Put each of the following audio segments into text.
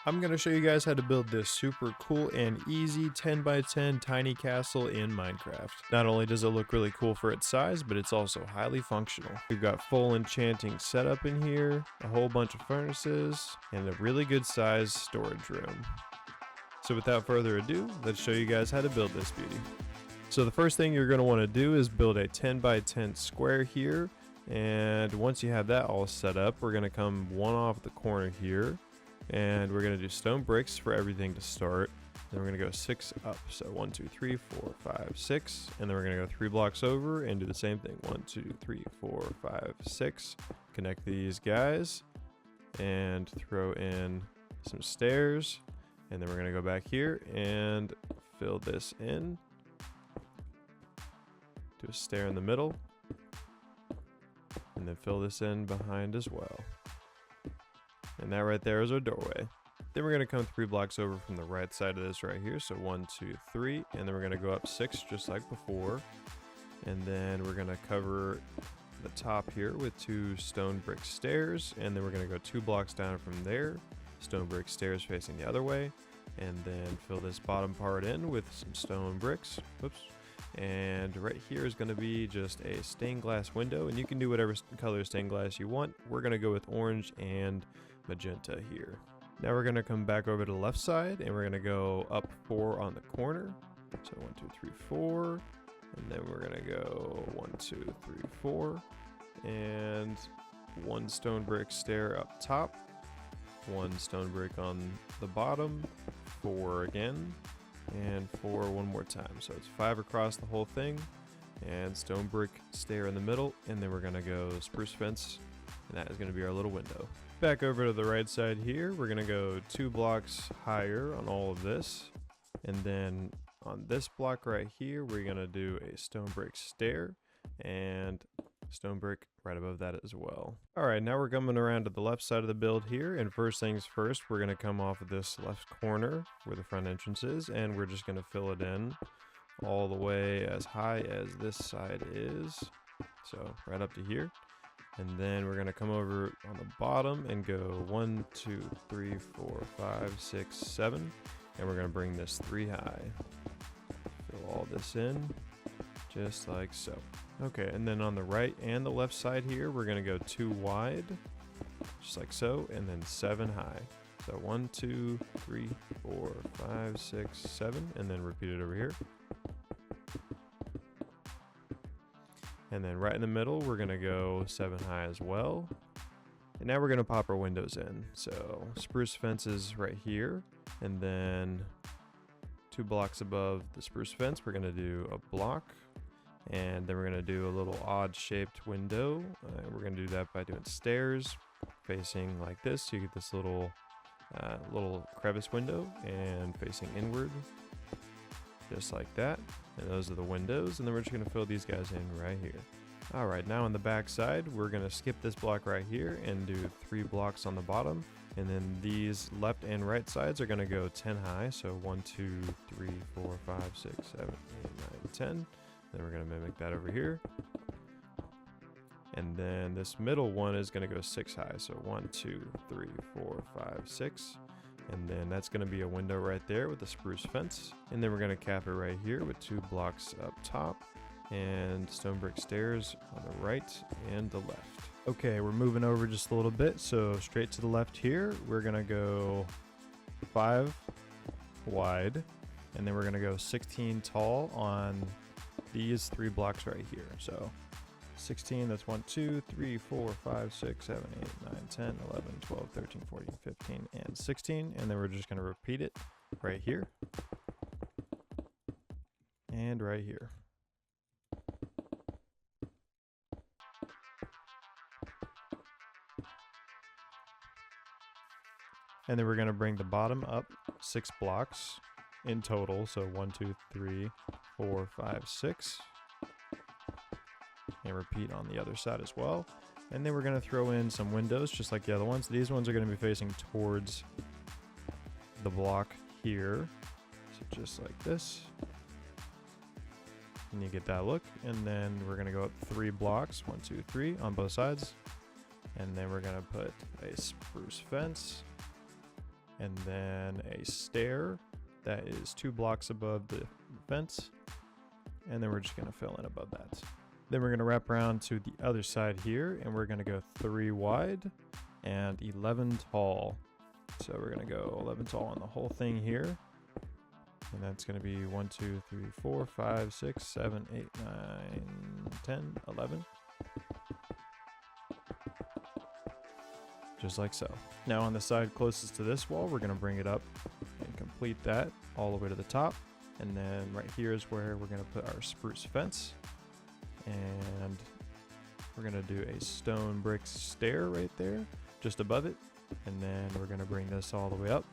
I'm going to show you guys how to build this super cool and easy 10 by 10 tiny castle in Minecraft. Not only does it look really cool for its size, but it's also highly functional. We've got full enchanting setup in here, a whole bunch of furnaces, and a really good sized storage room. So without further ado, let's show you guys how to build this beauty. So the first thing you're going to want to do is build a 10 by 10 square here, and once you have that all set up, we're going to come one off the corner here. And we're going to do stone bricks for everything to start. Then we're going to go 6 up. So 1, 2, 3, 4, 5, 6. And then we're going to go 3 blocks over and do the same thing. 1, 2, 3, 4, 5, 6. Connect these guys and throw in some stairs. And then we're going to go back here and fill this in. Do a stair in the middle. And then fill this in behind as well. And that right there is our doorway. Then we're going to come 3 blocks over from the right side of this right here. So 1, 2, 3. And then we're going to go up 6 just like before. And then we're going to cover the top here with 2 stone brick stairs. And then we're going to go 2 blocks down from there. Stone brick stairs facing the other way. And then fill this bottom part in with some stone bricks. Whoops. And right here is going to be just a stained glass window. And you can do whatever color stained glass you want. We're going to go with orange and magenta here. Now we're going to come back over to the left side and we're going to go up 4 on the corner. So 1, 2, 3, 4. And then we're going to go 1, 2, 3, 4. And 1 stone brick stair up top. 1 stone brick on the bottom. 4 again. And 4 one more time. So it's 5 across the whole thing. And stone brick stair in the middle. And then we're going to go spruce fence. And that is going to be our little window. Back over to the right side here, we're going to go 2 blocks higher on all of this. And then on this block right here, we're going to do a stone brick stair and stone brick right above that as well. All right, now we're coming around to the left side of the build here. And first things first, we're going to come off of this left corner where the front entrance is. And we're just going to fill it in all the way as high as this side is. So right up to here. And then we're going to come over on the bottom and go 1, 2, 3, 4, 5, 6, 7. And we're going to bring this 3 high. Fill all this in just like so. Okay, and then on the right and the left side here, we're going to go 2 wide, just like so, and then 7 high. So 1, 2, 3, 4, 5, 6, 7, and then repeat it over here. And then right in the middle, we're going to go 7 high as well. And now we're going to pop our windows in. So spruce fences right here. And then 2 blocks above the spruce fence, we're going to do a block. And then we're going to do a little odd shaped window. We're going to do that by doing stairs facing like this. So you get this little crevice window and facing inward. Just like that. And those are the windows, and then we're just going to fill these guys in right here. Alright, now on the back side, we're going to skip this block right here and do 3 blocks on the bottom. And then these left and right sides are going to go 10 high. So 1, 2, 3, 4, 5, 6, 7, 8, 9, 10. Then we're going to mimic that over here. And then this middle one is going to go 6 high. So 1, 2, 3, 4, 5, 6. And then that's going to be a window right there with the spruce fence. And then we're going to cap it right here with 2 blocks up top and stone brick stairs on the right and the left. Okay, we're moving over just a little bit. So straight to the left here, we're going to go 5 wide. And then we're going to go 16 tall on these 3 blocks right here. So 16, that's 1, 2, 3, 4, 5, 6, 7, 8, 9, 10, 11, 12, 13, 14, 15, and 16. And then we're just going to repeat it right here. And right here. And then we're going to bring the bottom up 6 blocks in total. So 1, 2, 3, 4, 5, 6. And repeat on the other side as well. And then we're going to throw in some windows just like the other ones. These ones are going to be facing towards the block here. So just like this. And you get that look. And then we're going to go up 3 blocks, 1, 2, 3 on both sides. And then we're going to put a spruce fence. and then a stair that is 2 blocks above the fence, and then we're just going to fill in above that. Then we're going to wrap around to the other side here, and we're going to go 3 wide and 11 tall. So we're going to go 11 tall on the whole thing here. And that's going to be 1, 2, 3, 4, 5, 6, 7, 8, 9, 10, 11. Just like so. Now on the side closest to this wall, we're going to bring it up and complete that all the way to the top. And then right here is where we're going to put our spruce fence. And we're going to do a stone brick stair right there, just above it. And then we're going to bring this all the way up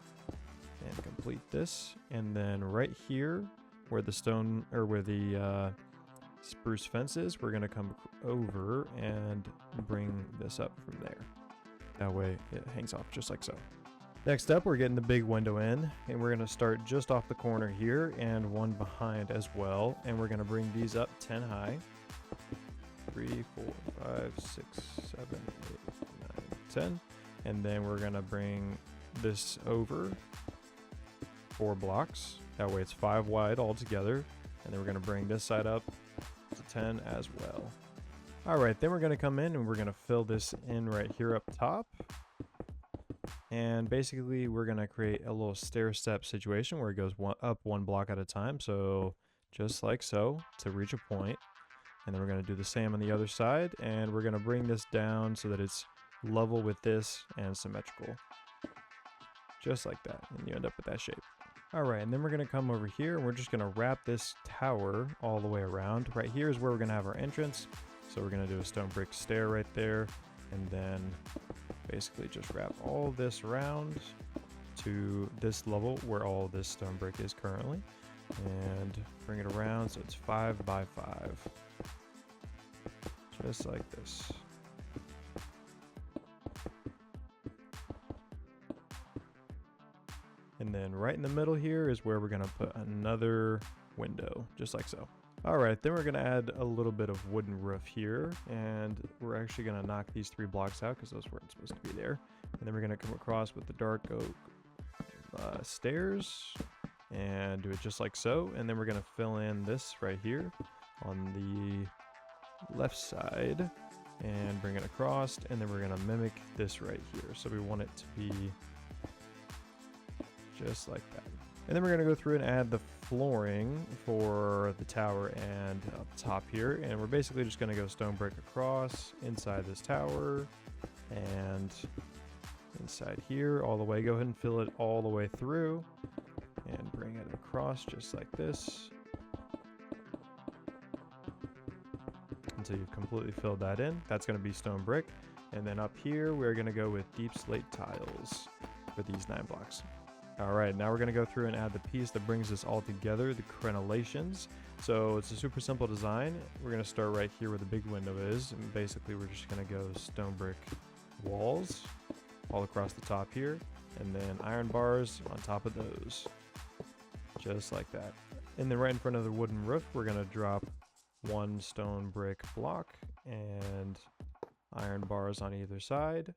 and complete this. And then right here where the stone, or where the spruce fence is, we're going to come over and bring this up from there. That way it hangs off just like so. Next up, we're getting the big window in, and we're going to start just off the corner here and one behind as well. And we're going to bring these up 10 high. 3, 4, 5, 6, 7, 8, 9, 10. And then we're going to bring this over 4 blocks. That way it's 5 wide all together. And then we're going to bring this side up to 10 as well. All right, then we're going to come in and we're going to fill this in right here up top. And basically we're going to create a little stair step situation where it goes up 1 block at a time. So just like so, to reach a point. And then we're going to do the same on the other side. And we're going to bring this down so that it's level with this and symmetrical. Just like that. And you end up with that shape. All right, and then we're going to come over here and we're just going to wrap this tower all the way around. Right here is where we're going to have our entrance. So we're going to do a stone brick stair right there, and then basically just wrap all this around to this level where all this stone brick is currently, and bring it around so it's 5 by 5, just like this. And then right in the middle here is where we're going to put another window, just like so. All right, then we're going to add a little bit of wooden roof here, and we're actually going to knock these 3 blocks out because those weren't supposed to be there. And then we're going to come across with the dark oak stairs and do it just like so. And then we're going to fill in this right here on the left side and bring it across, and then we're going to mimic this right here. So we want it to be just like that. And then we're going to go through and add the flooring for the tower and up top here. And we're basically just going to go stone brick across inside this tower and inside here all the way. Go ahead and fill it all the way through and bring it across just like this until you've completely filled that in. That's going to be stone brick. And then up here, we're going to go with deep slate tiles for these 9 blocks. All right, now we're going to go through and add the piece that brings this all together, the crenellations. So it's a super simple design. We're going to start right here where the big window is. And basically, we're just going to go stone brick walls all across the top here. And then iron bars on top of those. Just like that. And then right in front of the wooden roof, we're going to drop 1 stone brick block and iron bars on either side.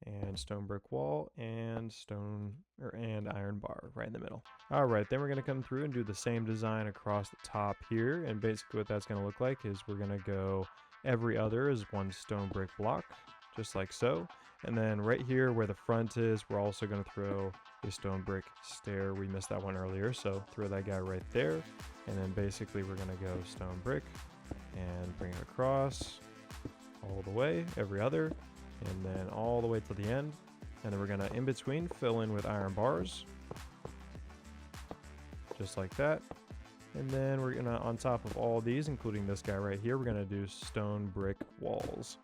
And stone brick wall and and iron bar right in the middle. All right, then we're going to come through and do the same design across the top here. And basically what that's going to look like is we're going to go every other is 1 stone brick block, just like so. And then right here where the front is, we're also going to throw a stone brick stair. We missed that one earlier, so throw that guy right there. And then basically we're going to go stone brick and bring it across all the way, every other. And then all the way to the end. And then we're going to, in between, fill in with iron bars. Just like that. And then we're going to, on top of all these, including this guy right here, we're going to do stone brick walls.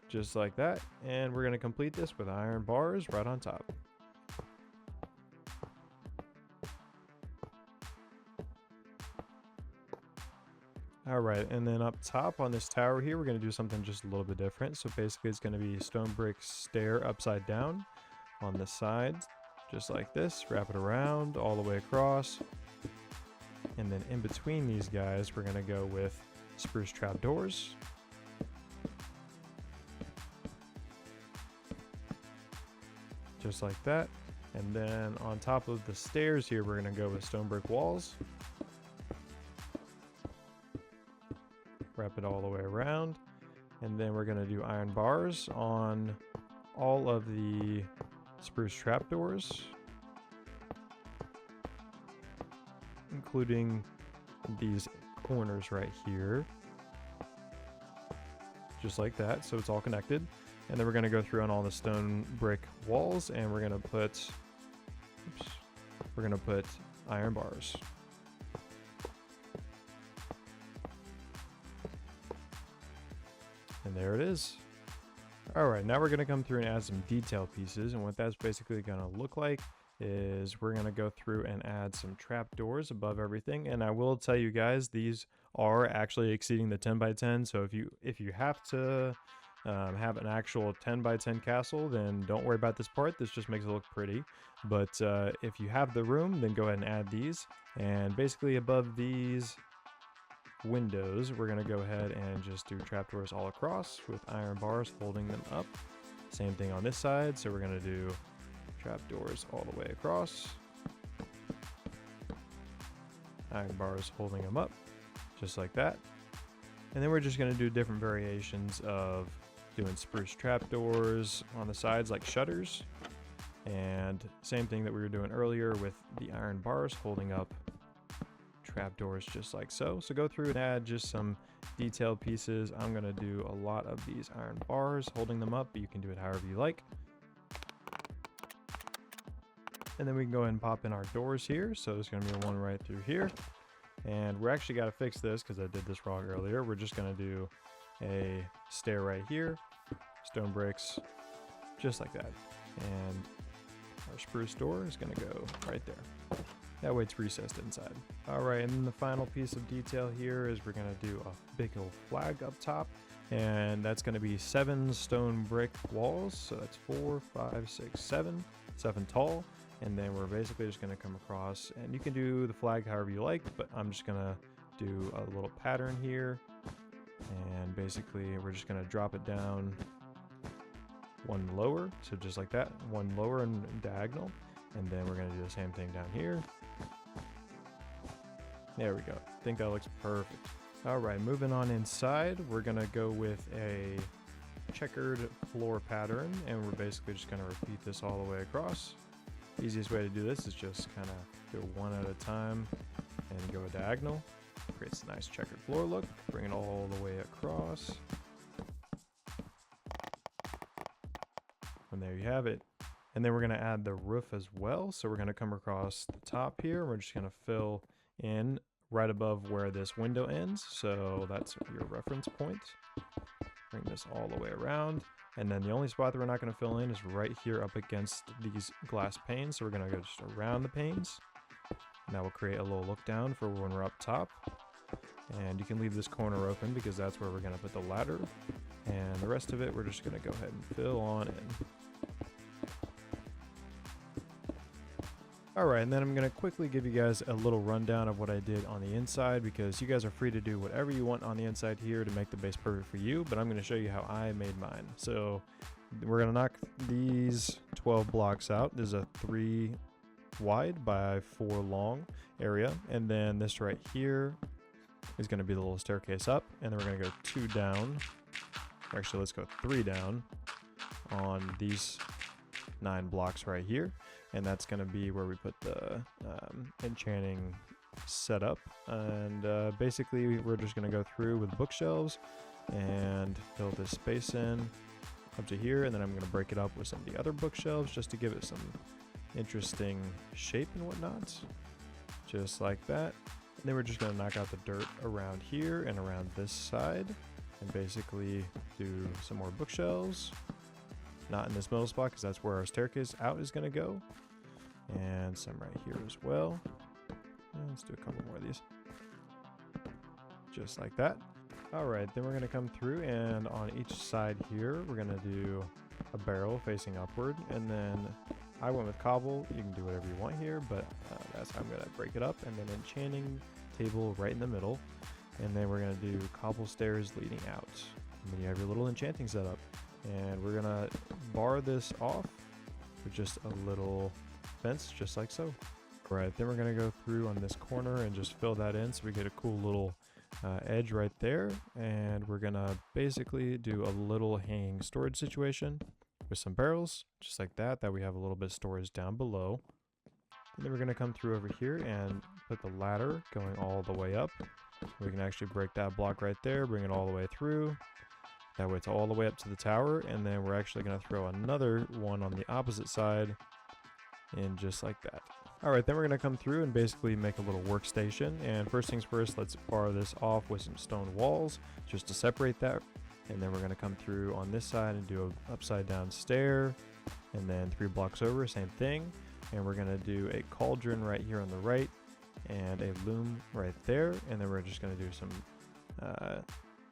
Just like that. And we're going to complete this with iron bars right on top. All right, and then up top on this tower here, we're going to do something just a little bit different. So basically it's going to be stone brick stair upside down on the sides, just like this. Wrap it around all the way across. And then in between these guys, we're going to go with spruce trapdoors. just like that. And then on top of the stairs here, we're going to go with stone brick walls. Wrap it all the way around. And then we're going to do iron bars on all of the spruce trapdoors, including these corners right here. Just like that, so it's all connected. And then we're going to go through on all the stone brick walls, and we're going to put iron bars. And there it is. Alright, now we're going to come through and add some detail pieces, and what that's basically going to look like is we're going to go through and add some trapdoors above everything. And I will tell you guys, these are actually exceeding the 10 by 10, so if you have to have an actual 10 by 10 castle, then don't worry about this part. This just makes it look pretty. But if you have the room, then go ahead and add these. And basically above these windows, we're going to go ahead and just do trapdoors all across with iron bars holding them up. Same thing on this side, so we're going to do trapdoors all the way across, iron bars holding them up, just like that. And then we're just going to do different variations of doing spruce trapdoors on the sides like shutters, and same thing that we were doing earlier with the iron bars holding up trapdoors just like so. So go through and add just some detailed pieces. I'm going to do a lot of these iron bars holding them up, but you can do it however you like. And then we can go ahead and pop in our doors here. So there's going to be one right through here. And we're actually got to fix this because I did this wrong earlier. We're just going to do a stair right here, stone bricks, just like that. And our spruce door is going to go right there. That way it's recessed inside. All right, and then the final piece of detail here is we're going to do a big old flag up top. And that's going to be 7 stone brick walls. So that's 4, 5, 6, 7 tall. And then we're basically just going to come across, and you can do the flag however you like, but I'm just going to do a little pattern here. And basically we're just going to drop it down one lower, so just like that, one lower and diagonal. And then we're going to do the same thing down here. There we go. I think that looks perfect. All right, moving on inside, we're going to go with a checkered floor pattern, and we're basically just going to repeat this all the way across. Easiest way to do this is just kind of do one at a time and go a diagonal. Creates a nice checkered floor look. Bring it all the way across. And there you have it. And then we're going to add the roof as well. So we're going to come across the top here. We're just going to fill in right above where this window ends. So that's your reference point. Bring this all the way around. And then the only spot that we're not going to fill in is right here up against these glass panes. So we're going to go just around the panes. And that will create a little look down for when we're up top. And you can leave this corner open because that's where we're going to put the ladder. And the rest of it, we're just going to go ahead and fill on in. Alright, and then I'm going to quickly give you guys a little rundown of what I did on the inside, because you guys are free to do whatever you want on the inside here to make the base perfect for you, but I'm going to show you how I made mine. So we're going to knock these 12 blocks out. There's a 3 wide by 4 long area, and then this right here is going to be the little staircase up, and then we're going to go 2 down. Actually, let's go 3 down on these 9 blocks right here. And that's going to be where we put the enchanting setup. And basically, we're just going to go through with bookshelves and fill this space in up to here. And then I'm going to break it up with some of the other bookshelves just to give it some interesting shape and whatnot. Just like that. And then we're just going to knock out the dirt around here and around this side. And basically do some more bookshelves. Not in this middle spot because that's where our staircase out is going to go. And some right here as well. And let's do a couple more of these. Just like that. Alright, then we're going to come through, and on each side here, we're going to do a barrel facing upward. And then I went with cobble. You can do whatever you want here, but that's how I'm going to break it up. And then enchanting table right in the middle. And then we're going to do cobble stairs leading out. And then you have your little enchanting setup. And we're going to bar this off with just a little fence, just like so. Right, then we're going to go through on this corner and just fill that in so we get a cool little edge right there. And we're going to basically do a little hanging storage situation with some barrels, just like that we have a little bit of storage down below. And then we're going to come through over here and put the ladder going all the way up. We can actually break that block right there, bring it all the way through. That way it's all the way up to the tower, and then we're actually going to throw another one on the opposite side in just like that. Alright, then we're going to come through and basically make a little workstation. And first things first, let's bar this off with some stone walls just to separate that. And then we're going to come through on this side and do an upside down stair. And then 3 blocks over, same thing. And we're going to do a cauldron right here on the right and a loom right there. And then we're just going to do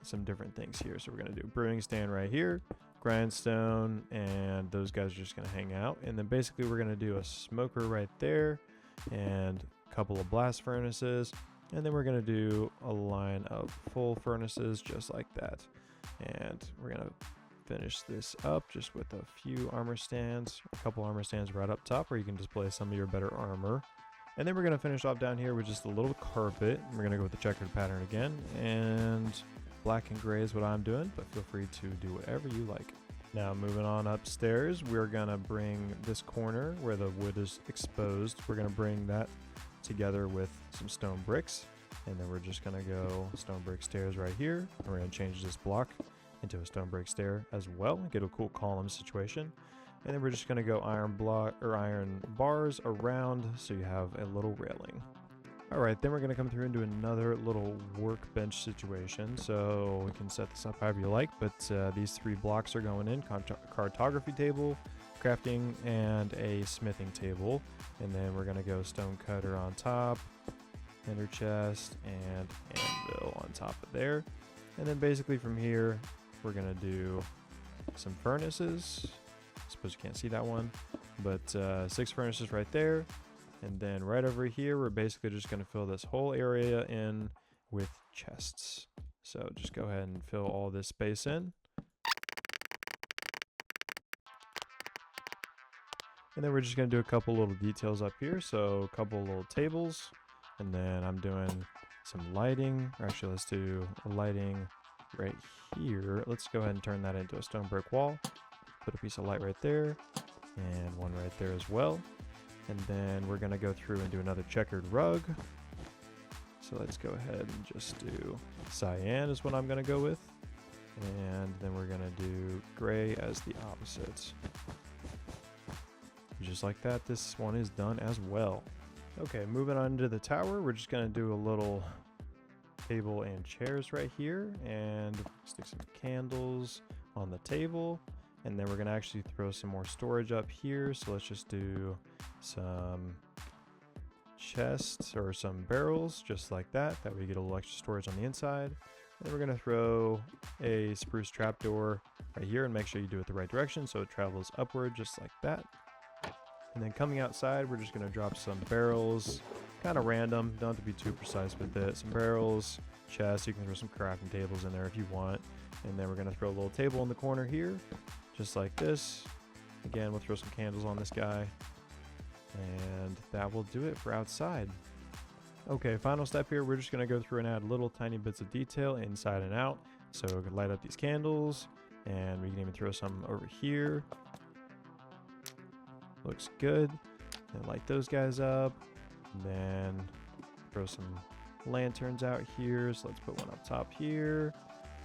some different things here. So we're going to do a brewing stand right here, grindstone, and those guys are just going to hang out. And then basically we're going to do a smoker right there and a couple of blast furnaces. And then we're going to do a line of full furnaces just like that. And we're going to finish this up just with a few armor stands, a couple armor stands right up top where you can display some of your better armor. And then we're going to finish off down here with just a little carpet. We're going to go with the checkered pattern again, and black and gray is what I'm doing, but feel free to do whatever you like. Now moving on upstairs, we're going to bring this corner where the wood is exposed, we're going to bring that together with some stone bricks. And then we're just going to go stone brick stairs right here. And we're going to change this block into a stone brick stair as well, get a cool column situation. And then we're just going to go iron bars around so you have a little railing. Alright, then we're going to come through and do another little workbench situation. So we can set this up however you like, but these 3 blocks are going in: cartography table, crafting, and a smithing table. And then we're going to go stone cutter on top, ender chest, and anvil on top of there. And then basically from here we're gonna do some furnaces. I suppose you can't see that one, but 6 furnaces right there. And then right over here we're basically just gonna fill this whole area in with chests. So just go ahead and fill all this space in. And then we're just gonna do a couple little details up here. So a couple little tables. And then I'm doing some lighting, or actually let's do a lighting right here. Let's go ahead and turn that into a stone brick wall. Put a piece of light right there and one right there as well. And then we're going to go through and do another checkered rug. So let's go ahead and just do cyan is what I'm going to go with. And then we're going to do gray as the opposite. Just like that, this one is done as well. Okay, moving on to the tower, we're just going to do a little table and chairs right here, and stick some candles on the table. And then we're going to actually throw some more storage up here. So let's just do some chests or some barrels just like that. That way you get a little extra storage on the inside. And then we're going to throw a spruce trapdoor right here, and make sure you do it the right direction so it travels upward just like that. And then coming outside, we're just going to drop some barrels, kind of random, don't have to be too precise with it. Some barrels, chests, you can throw some crafting tables in there if you want. And then we're going to throw a little table in the corner here, just like this. Again, we'll throw some candles on this guy. And that will do it for outside. Okay, final step here, we're just going to go through and add little tiny bits of detail inside and out. So we can light up these candles, and we can even throw some over here. Looks good. And light those guys up. And then throw some lanterns out here. So let's put one up top here.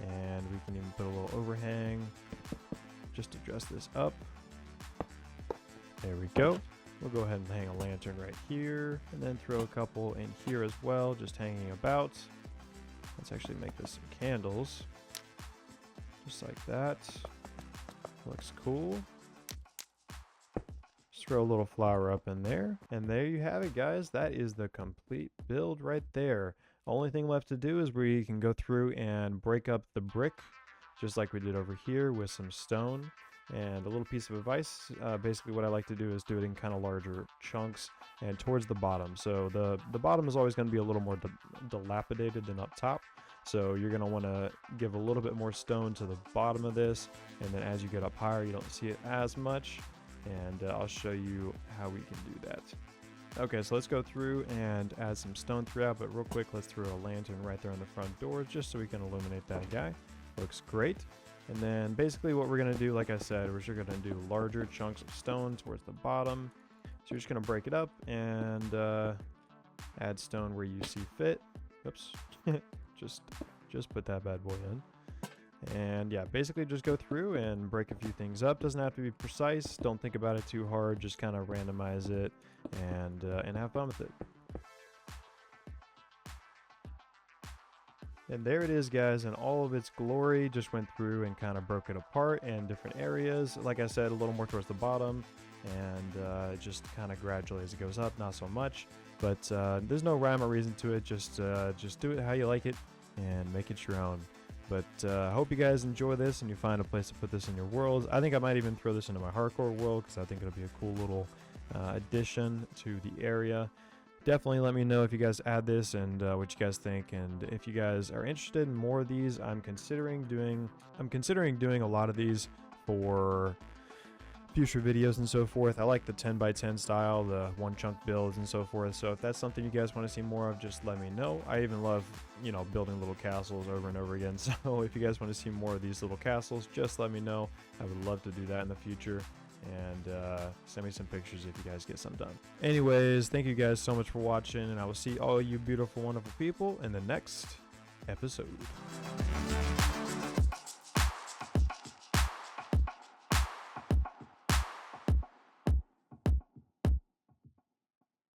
And we can even put a little overhang just to dress this up. There we go. We'll go ahead and hang a lantern right here, and then throw a couple in here as well, just hanging about. Let's actually make this some candles. Just like that. Looks cool. Just throw a little flower up in there. And there you have it, guys. That is the complete build right there. Only thing left to do is we can go through and break up the brick, just like we did over here with some stone. And a little piece of advice, basically what I like to do is do it in kind of larger chunks and towards the bottom. So the bottom is always going to be a little more dilapidated than up top. So you're going to want to give a little bit more stone to the bottom of this. And then as you get up higher, you don't see it as much. and I'll show you how we can do that. Okay, so let's go through and add some stone throughout, but real quick, let's throw a lantern right there on the front door just so we can illuminate that guy. Looks great. And then basically what we're going to do, like I said, we're just going to do larger chunks of stone towards the bottom. So you're just going to break it up and add stone where you see fit. Oops. just put that bad boy in. And yeah, basically just go through and break a few things up. Doesn't have to be precise. Don't think about it too hard. Just kind of randomize it and have fun with it. And there it is, guys, in all of its glory. Just went through and kind of broke it apart in different areas. Like I said, a little more towards the bottom, and just kind of gradually as it goes up, not so much. But there's no rhyme or reason to it. Just do it how you like it and make it your own. But I hope you guys enjoy this and you find a place to put this in your worlds. I think I might even throw this into my hardcore world because I think it'll be a cool little addition to the area. Definitely let me know if you guys add this and what you guys think. And if you guys are interested in more of these, I'm considering doing a lot of these for future videos and so forth. I like the 10x10 style, the one chunk builds and so forth. So if that's something you guys want to see more of, just let me know. I even love, you know, building little castles over and over again. So if you guys want to see more of these little castles, just let me know. I would love to do that in the future. And send me some pictures if you guys get some done. Anyways, thank you guys so much for watching, and I will see all you beautiful, wonderful people in the next episode.